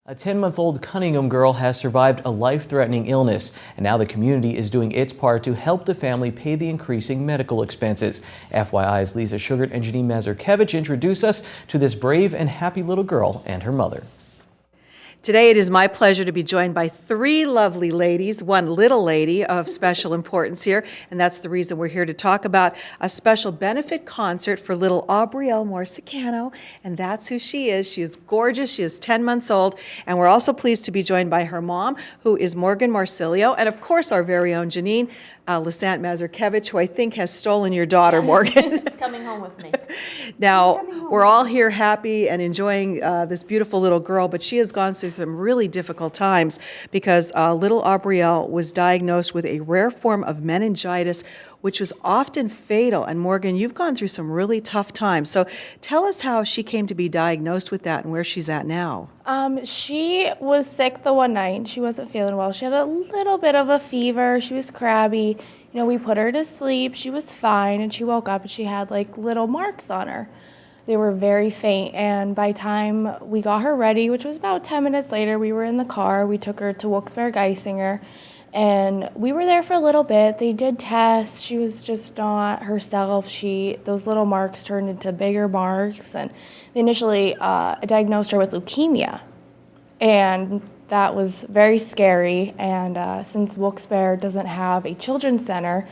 A 10-month-old Cunningham girl has survived a life-threatening illness, and now the community is doing its part to help the family pay the increasing medical expenses. FYI's Lisa Sugart and Janine Mazurkevich introduce us to this brave and happy little girl and her mother. Today it is my pleasure to be joined by three lovely ladies, one little lady of special importance here, and that's the reason we're here to talk about a special benefit concert for little Aubrielle Morsicano, and that's who she is. She is gorgeous, she is 10 months old, and we're also pleased to be joined by her mom, who is Morgan Marsilio, and of course our very own Janine Mazurkevich, who I think has stolen your daughter, Morgan. She's coming home with me. Now, we're all here happy and enjoying this beautiful little girl, but she has gone through some really difficult times because little Aubrielle was diagnosed with a rare form of meningitis, which was often fatal. And Morgan, you've gone through some really tough times. So tell us how she came to be diagnosed with that and where she's at now. She was sick the one night. She wasn't feeling well. She had a little bit of a fever. She was crabby. You know, we put her to sleep. She was fine, and she woke up and she had like little marks on her. They were very faint, and by the time we got her ready, which was about 10 minutes later, we were in the car. We took her to Wilkes-Barre-Geisinger, and we were there for a little bit. They did tests. She was just not herself. Those little marks turned into bigger marks, and they initially diagnosed her with leukemia, and that was very scary. And since Wilkes-Barre doesn't have a children's center,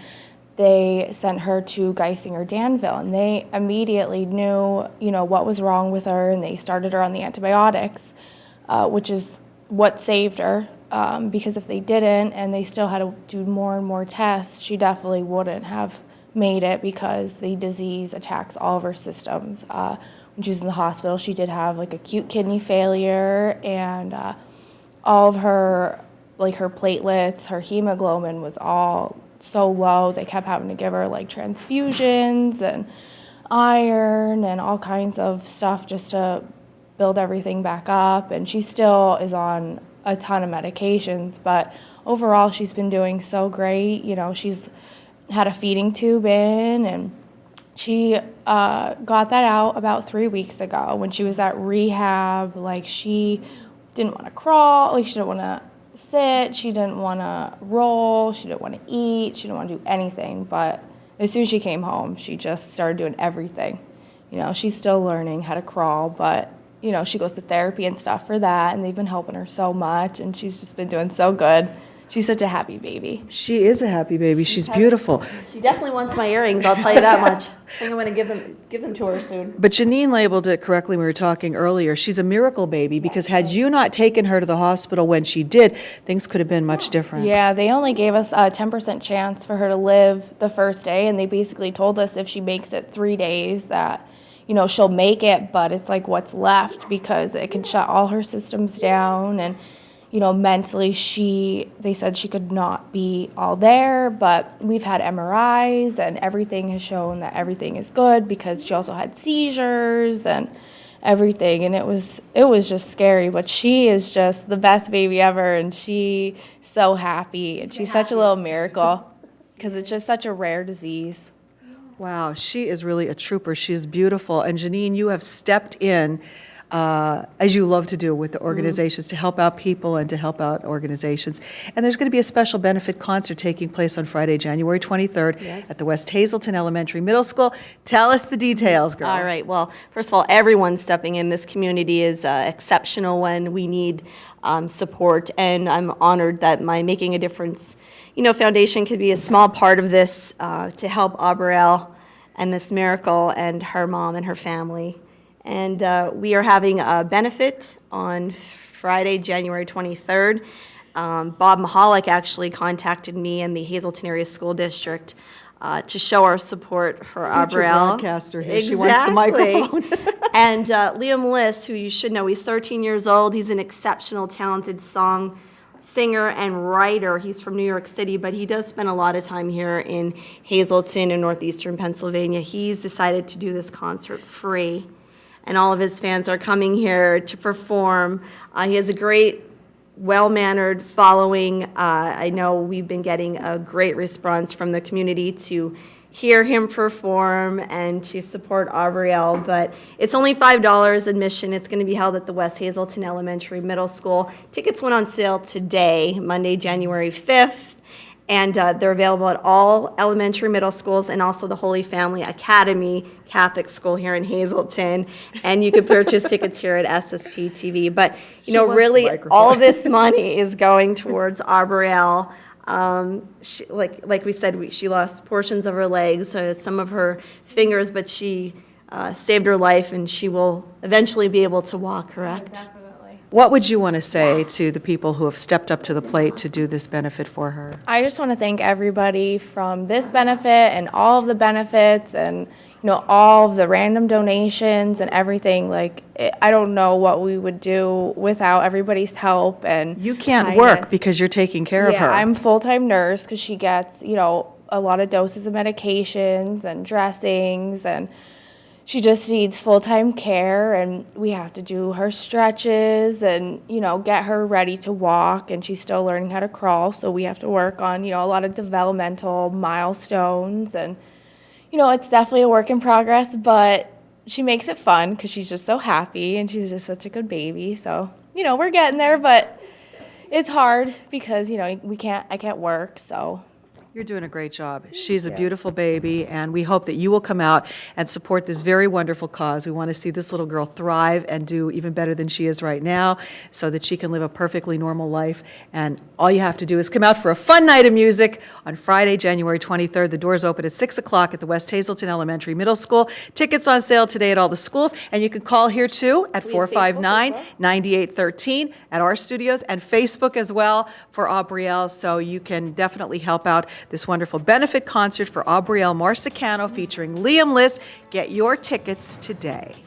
they sent her to Geisinger Danville, and they immediately knew, what was wrong with her, and they started her on the antibiotics, which is what saved her. Because if they didn't, and they still had to do more and more tests, she definitely wouldn't have made it because the disease attacks all of her systems. When she was in the hospital, she did have like acute kidney failure, and all of her, like her platelets, her hemoglobin was all so low. They kept having to give her like transfusions and iron and all kinds of stuff just to build everything back up. And she still is on a ton of medications, but overall she's been doing so great. She's had a feeding tube in, and she got that out about 3 weeks ago when she was at rehab. Like, she didn't want to crawl, like she didn't want to sit, she didn't want to roll, she didn't want to eat, she didn't want to do anything. But as soon as she came home, she just started doing everything. She's still learning how to crawl, but she goes to therapy and stuff for that, and they've been helping her so much, and she's just been doing so good. She's such a happy baby. She is a happy baby. She's beautiful. She definitely wants my earrings, I'll tell you that much. I think I'm going to give them to her soon. But Janine labeled it correctly when we were talking earlier. She's a miracle baby because had you not taken her to the hospital when she did, things could have been much different. Yeah, they only gave us a 10% chance for her to live the first day, and they basically told us if she makes it 3 days that she'll make it, but it's like what's left because it can shut all her systems down. And mentally, they said she could not be all there, but we've had MRIs and everything has shown that everything is good because she also had seizures and everything, and it was just scary. But she is just the best baby ever, and she's so happy, and she's such a little miracle because it's just such a rare disease. Wow, she is really a trooper. She is beautiful. And Janine, you have stepped in, as you love to do with the organizations, to help out people and to help out organizations. And there's going to be a special benefit concert taking place on Friday, January 23rd at the West Hazelton Elementary Middle School. Tell us the details, girl. All right. Well, first of all, everyone stepping in. This community is exceptional when we need support, and I'm honored that my Making a Difference Foundation could be a small part of this to help Aubrielle and this miracle and her mom and her family. And we are having a benefit on Friday, January 23rd. Bob Mahalik actually contacted me and the Hazelton Area School District to show our support for Aubrielle. Broadcaster here. Exactly. She wants the microphone. And Liam Liss, who you should know, he's 13 years old. He's an exceptional, talented singer and writer. He's from New York City, but he does spend a lot of time here in Hazelton in northeastern Pennsylvania. He's decided to do this concert free, and all of his fans are coming here to perform. He has a great, well-mannered following. I know we've been getting a great response from the community to hear him perform and to support Aubrielle. But it's only $5 admission. It's going to be held at the West Hazelton Elementary Middle School. Tickets went on sale today, Monday, January 5th. And they're available at all elementary middle schools and also the Holy Family Academy Catholic School here in Hazleton. And you can purchase tickets here at SSPTV. But, you know, really, all of this money is going towards Aubrielle. Like we said, she lost portions of her legs, some of her fingers, but she saved her life, and she will eventually be able to walk, correct? Definitely. What would you want to say to the people who have stepped up to the plate to do this benefit for her? I just want to thank everybody from this benefit and all of the benefits and, you know, all of the random donations and everything. Like, I don't know what we would do without everybody's help and You can't kindness. work because you're taking care of her. Yeah, I'm a full-time nurse because she gets, you know, a lot of doses of medications and dressings, and she just needs full-time care, and we have to do her stretches and, you know, get her ready to walk, and she's still learning how to crawl, so we have to work on, you know, a lot of developmental milestones, and, you know, it's definitely a work in progress, but she makes it fun because she's just so happy, and she's just such a good baby, so, you know, we're getting there, but it's hard because, you know, I can't work, so. You're doing a great job. She's a beautiful baby, and we hope that you will come out and support this very wonderful cause. We want to see this little girl thrive and do even better than she is right now so that she can live a perfectly normal life. And all you have to do is come out for a fun night of music on Friday, January 23rd. The doors open at 6 o'clock at the West Hazelton Elementary Middle School. Tickets on sale today at all the schools, and you can call here too at 459-9813 at our studios, and Facebook as well for Aubrielle, so you can definitely help out this wonderful benefit concert for Aubrielle Marsicano featuring Liam Liss. Get your tickets today.